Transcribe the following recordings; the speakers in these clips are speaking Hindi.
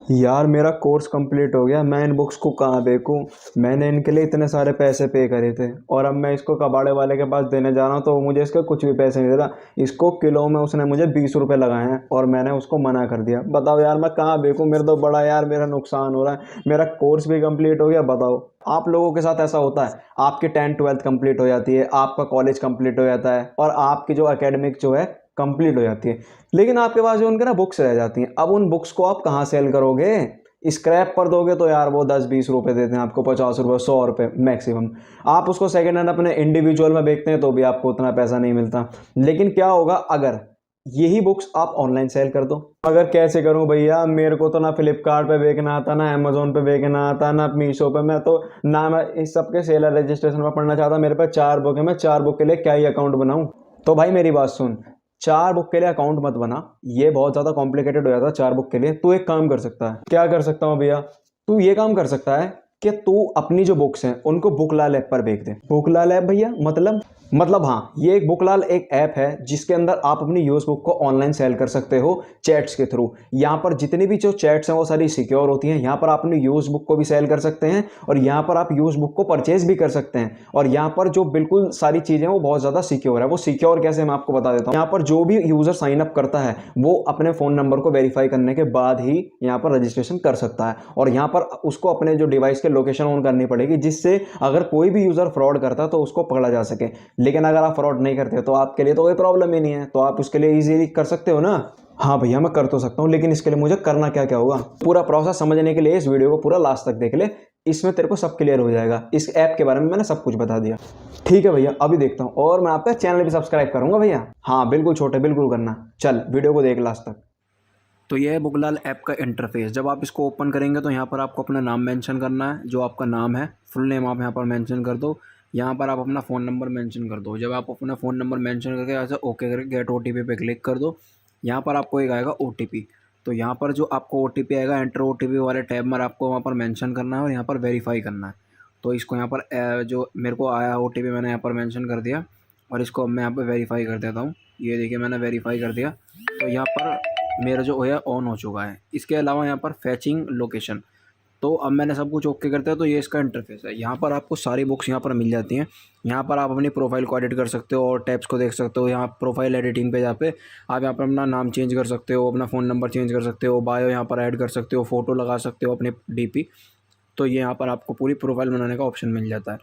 यार मेरा कोर्स कंप्लीट हो गया, मैं इन बुक्स को कहाँ बेचूं। मैंने इनके लिए इतने सारे पैसे पे करे थे और अब मैं इसको कबाड़े वाले के पास देने जा रहा हूँ तो वो मुझे इसके कुछ भी पैसे नहीं दे रहा। इसको किलो में उसने मुझे 20 रुपए लगाए हैं और मैंने उसको मना कर दिया। बताओ यार मैं कहाँ बेचूं, मेरा तो बड़ा यार मेरा नुकसान हो रहा है। मेरा कोर्स भी कंप्लीट हो गया। बताओ आप लोगों के साथ ऐसा होता है? आपकी 10th 12th कंप्लीट हो जाती है, आपका कॉलेज कंप्लीट हो जाता है और आपकी जो एकेडमिक जो है कंप्लीट हो जाती है, लेकिन आपके पास जो उनके ना बुक्स रह जाती हैं। अब उन बुक्स को आप कहाँ सेल करोगे? स्क्रैप पर दोगे तो यार वो 10 20 रुपए देते हैं आपको, 50 रुपए 100 रुपए मैक्सिमम। आप उसको सेकेंड हैंड अपने इंडिविजुअल में बेचते हैं तो भी आपको उतना पैसा नहीं मिलता। लेकिन क्या होगा अगर यही बुक्स आप ऑनलाइन सेल कर दो? अगर कैसे करूं भैया, मेरे को तो ना फ्लिपकार्ट पे बेचना आता, ना अमेजोन पे बेचना आता, ना मीशो पे। मैं तो ना मैं इस सब के सेलर रजिस्ट्रेशन में पढ़ना चाहता। मेरे पास 4 बुक है, मैं 4 बुक के लिए क्या ही अकाउंट बनाऊं? तो भाई मेरी बात सुन, 4 बुक के लिए अकाउंट मत बना। ये बहुत ज्यादा कॉम्प्लिकेटेड हो जाता है 4 बुक के लिए। तू एक काम कर सकता है। क्या कर सकता हूँ भैया? तू ये काम कर सकता है कि तू अपनी जो बुक्स हैं उनको बुकलाल ऐप पर बेच दे। बुकलाल ऐप भैया मतलब हाँ, ये एक बुकलाल एक ऐप है जिसके अंदर आप अपनी यूज बुक को ऑनलाइन सेल कर सकते हो चैट्स के थ्रू। यहाँ पर जितनी भी जो चैट्स हैं वो सारी सिक्योर होती हैं। यहाँ पर आप अपनी यूज बुक को भी सेल कर सकते हैं और यहाँ पर आप यूज बुक को परचेज भी कर सकते हैं। और यहाँ पर जो बिल्कुल सारी चीजें वो बहुत ज्यादा सिक्योर है। वो सिक्योर कैसे, मैं आपको बता देता हूँ। यहाँ पर जो भी यूजर साइन अप करता है वो अपने फोन नंबर को वेरीफाई करने के बाद ही यहाँ पर रजिस्ट्रेशन कर सकता है। और यहाँ पर उसको अपने जो डिवाइस के लोकेशन ऑन करनी पड़ेगी, जिससे अगर कोई भी यूजर फ्रॉड करता है तो उसको पकड़ा जा सके। लेकिन अगर आप फ्रॉड नहीं करते तो आपके लिए तो कोई प्रॉब्लम ही नहीं है, तो आप उसके लिए इजीली कर सकते हो ना। हाँ भैया मैं कर तो सकता हूँ, लेकिन इसके लिए मुझे करना क्या क्या होगा? पूरा प्रोसेस समझने के लिए इस वीडियो को पूरा लास्ट तक देख ले। इसमें तेरे को सब क्लियर हो जाएगा। इस ऐप के बारे में मैंने सब कुछ बता दिया। ठीक है भैया, अभी देखता हूँ। और मैं आपका चैनल भी सब्सक्राइब करूंगा भैया। हाँ बिल्कुल छोटे, बिल्कुल करना। चल वीडियो को देख लास्ट तक। तो यह है बुकलाल ऐप का इंटरफेस। जब आप इसको ओपन करेंगे तो यहाँ पर आपको अपना नाम मेंशन करना है। जो आपका नाम है, फुल नेम आप यहाँ पर मेंशन कर दो। यहाँ पर आप अपना फ़ोन नंबर मेंशन कर दो। जब आप अपना फ़ोन नंबर मेंशन करके ऐसे ओके करके गेट ओटीपी पे क्लिक कर दो। यहाँ पर आपको एक आएगा ओटीपी। तो यहाँ पर जो आपको ओटीपी आएगा, एंटर ओटीपी वाले टैब में आपको वहाँ पर मेंशन करना है और यहाँ पर वेरीफाई करना है। तो इसको यहाँ पर जो मेरे को आया ओटीपी मैंने यहाँ पर मेंशन कर दिया और इसको अब मैं यहाँ पर वेरीफाई कर देता हूँ। ये देखिए मैंने वेरीफाई कर दिया। तो यहाँ पर मेरा जो है ऑन हो चुका है। इसके अलावा यहाँ पर फैचिंग लोकेशन, तो अब मैंने सब कुछ ओके करता है। तो ये इसका इंटरफेस है। यहाँ पर आपको सारी बुक्स यहाँ पर मिल जाती हैं। यहाँ पर आप अपनी प्रोफाइल को एडिट कर सकते हो और टैब्स को देख सकते हो। यहाँ प्रोफाइल एडिटिंग पे जहाँ पे आप यहाँ पर अपना नाम चेंज कर सकते हो, अपना फ़ोन नंबर चेंज कर सकते हो, बायो यहाँ पर ऐड कर सकते हो, फ़ोटो लगा सकते हो अपने डीपी। तो ये यहाँ पर आपको पूरी प्रोफाइल बनाने का ऑप्शन मिल जाता है।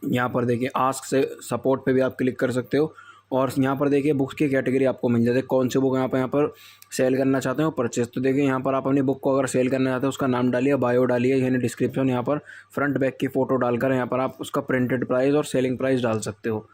यहाँ पर देखिए आस्क से सपोर्ट पे भी आप क्लिक कर सकते हो और यहाँ पर देखिए बुक्स की कैटेगरी आपको मिल जाती है। कौन सी बुक यहाँ पर सेल करना चाहते हो, परचेज। तो देखिए यहाँ पर आप अपनी बुक को अगर सेल करना चाहते हो उसका नाम डालिए, बायो डालिए, यानी डिस्क्रिप्शन, यहाँ पर फ्रंट बैक की फ़ोटो डालकर यहाँ पर आप उसका प्रिंटेड प्राइस और सेलिंग प्राइस डाल सकते हो।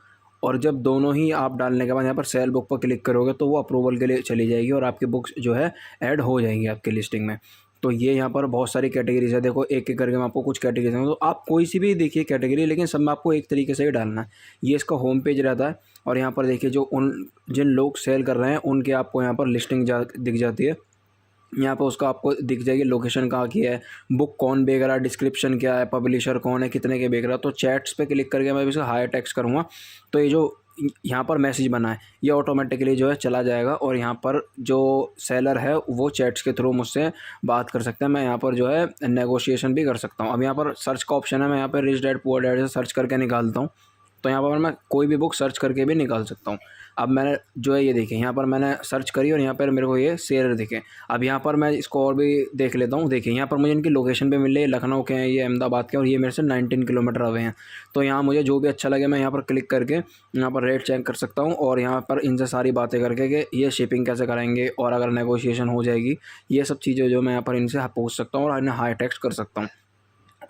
और जब दोनों ही आप डालने के बाद यहाँ पर सेल बुक पर क्लिक करोगे तो वो अप्रूवल के लिए चली जाएगी और आपकी बुक्स जो है ऐड हो जाएंगी आपकी लिस्टिंग में। तो ये यहाँ पर बहुत सारी कैटेगरीज है। देखो एक एक करके मैं आपको कुछ कैटेगरीज दूँ, तो आप कोई सी भी देखिए कैटेगरी, लेकिन सब में आपको एक तरीके से ही डालना है। ये इसका होम पेज रहता है और यहाँ पर देखिए जो उन जिन लोग सेल कर रहे हैं उनके आपको यहाँ पर लिस्टिंग दिख जाती है। यहाँ पर उसका आपको दिख जाएगी लोकेशन कहाँ की है, बुक कौन बेच रहा है, डिस्क्रिप्शन क्या है, पब्लिशर कौन है, कितने के बेच रहा है। तो चैट्स पे क्लिक करके मैं इसे हाई टेक्स्ट करूँगा तो ये जो यहाँ पर मैसेज बना है ये ऑटोमेटिकली जो है चला जाएगा और यहाँ पर जो सेलर है वो चैट्स के थ्रू मुझसे बात कर सकते हैं। मैं यहाँ पर जो है नेगोशिएशन भी कर सकता हूँ। अब यहाँ पर सर्च का ऑप्शन है, मैं यहाँ पर रिच डैड पुअर डैड से सर्च करके निकालता हूँ। तो यहाँ पर मैं कोई भी बुक सर्च करके भी निकाल सकता हूँ। अब मैंने जो है ये देखें, यहाँ पर मैंने सर्च करी और यहाँ पर मेरे को ये शेयर दिखे। अब यहाँ पर मैं इसको और भी देख लेता हूँ। देखिए यहाँ पर मुझे इनकी लोकेशन पे मिल रही है, लखनऊ के हैं, ये अहमदाबाद के, और ये मेरे से 19 किलोमीटर अवे हैं। तो यहाँ मुझे जो भी अच्छा लगे मैं यहाँ पर क्लिक करके यहाँ पर रेट चेक कर सकता हूँ और यहाँ पर इनसे सारी बातें करके कि ये शिपिंग कैसे कराएंगे और अगर नेगोशिएशन हो जाएगी, ये सब चीज़ें जो मैं यहाँ पर इनसे पूछ सकता हूँ और इन्हें हाई टेक्स्ट कर सकता हूँ।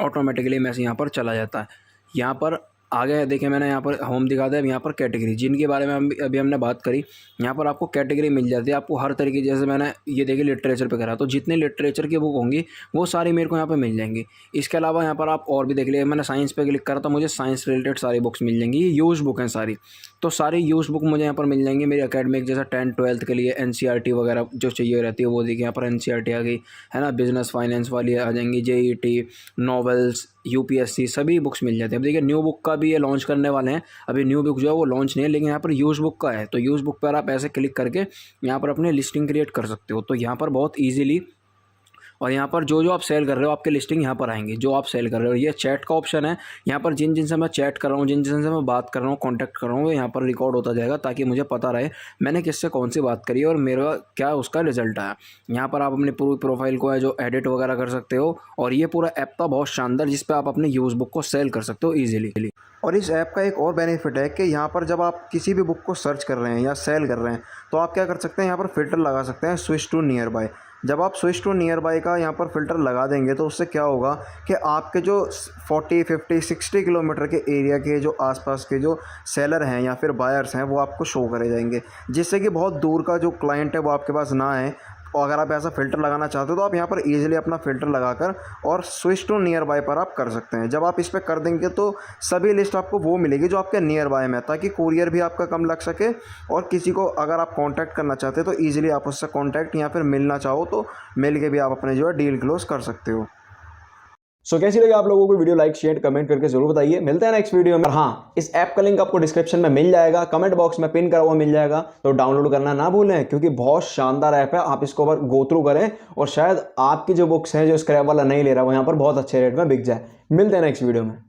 ऑटोमेटिकली मैसेज यहाँ पर चला जाता है। यहाँ पर आगे देखिए मैंने यहाँ पर होम दिखा दिया। अब यहाँ पर कैटेगरी जिनके बारे में अभी हमने बात करी, यहाँ पर आपको कैटेगरी मिल जाती है। आपको हर तरीके, जैसे मैंने ये देखिए लिटरेचर पे करा, तो जितने लिटरेचर की बुक होंगी वो सारी मेरे को यहाँ पे मिल जाएंगी। इसके अलावा यहाँ पर आप और भी देख लीजिए, मैंने साइंस पे क्लिक करा तो मुझे साइंस रिलेटेड सारी बुक्स मिल जाएंगी। ये यूज बुक हैं सारी, तो सारी यूज बुक मुझे यहाँ पर मिल जाएंगी मेरी एकेडमिक, जैसा 10th 12th के लिए एनसीईआरटी वगैरह जो चाहिए रहती है वो देखिए यहाँ पर एनसीईआरटी आ गई है ना, बिजनेस फाइनेंस वाली आ जाएंगी, जेईटी, नॉवेल्स, यूपीएससी, सभी बुक्स मिल जाती है। अब देखिए न्यू बुक का भी ये लॉन्च करने वाले हैं। अभी न्यू बुक जो है वो लॉन्च नहीं है, लेकिन यहाँ पर यूज बुक का है। तो यूज बुक पर आप ऐसे क्लिक करके यहाँ पर अपनी लिस्टिंग क्रिएट कर सकते हो। तो यहाँ पर बहुत ईजिली और यहाँ पर जो जो आप सेल कर रहे हो आपके लिस्टिंग यहाँ पर आएंगी जो आप सेल कर रहे हो। ये चैट का ऑप्शन है, यहाँ पर जिन जिन से मैं चैट कर रहा हूँ, जिन जिन से मैं बात कर रहा हूँ, कॉन्टैक्ट कर रहा हूँ, वो यहाँ पर रिकॉर्ड होता जाएगा ताकि मुझे पता रहे मैंने किससे कौन सी बात करी और मेरा क्या उसका रिजल्ट आया। यहाँ पर आप अपनी पूरी प्रोफाइल को है जो एडिट वगैरह कर सकते हो। और ये पूरा ऐप था बहुत शानदार जिस पे आप अपने यूज़ बुक को सेल कर सकते हो ईजिली। और इस ऐप का एक और बेनिफिट है कि यहाँ पर जब आप किसी भी बुक को सर्च कर रहे हैं या सेल कर रहे हैं तो आप क्या कर सकते हैं, यहाँ पर फ़िल्टर लगा सकते हैं स्विच टू नियर बाय। जब आप स्विच टू नियर बाय का यहाँ पर फ़िल्टर लगा देंगे तो उससे क्या होगा कि आपके जो 40, 50, 60 किलोमीटर के एरिया के जो आसपास के जो सेलर हैं या फिर बायर्स हैं वो आपको शो करे जाएंगे, जिससे कि बहुत दूर का जो क्लाइंट है वो आपके पास ना आए। और अगर आप ऐसा फ़िल्टर लगाना चाहते हो तो आप यहाँ पर ईजिली अपना फ़िल्टर लगाकर और स्विच टू नियर बाय पर आप कर सकते हैं। जब आप इस पर कर देंगे तो सभी लिस्ट आपको वो मिलेगी जो आपके नियर बाय में है, ताकि कुरियर भी आपका कम लग सके और किसी को अगर आप कांटेक्ट करना चाहते हो तो ईजिली आप उससे कांटेक्ट या फिर मिलना चाहो तो मिल के भी आप अपने जो है डील क्लोज कर सकते हो। सो कैसी लगी आप लोगों को वीडियो, लाइक शेयर कमेंट करके जरूर बताइए। मिलते हैं नेक्स्ट वीडियो में। हाँ, इस ऐप का लिंक आपको डिस्क्रिप्शन में मिल जाएगा, कमेंट बॉक्स में पिन करा हुआ मिल जाएगा, तो डाउनलोड करना ना भूलें क्योंकि बहुत शानदार ऐप है। आप इसको गो थ्रू करें और शायद आपकी जो बुक्स हैं जो स्क्रैप वाला नहीं ले रहा वो यहाँ पर बहुत अच्छे रेट में बिक जाए। मिलते हैं नेक्स्ट वीडियो में।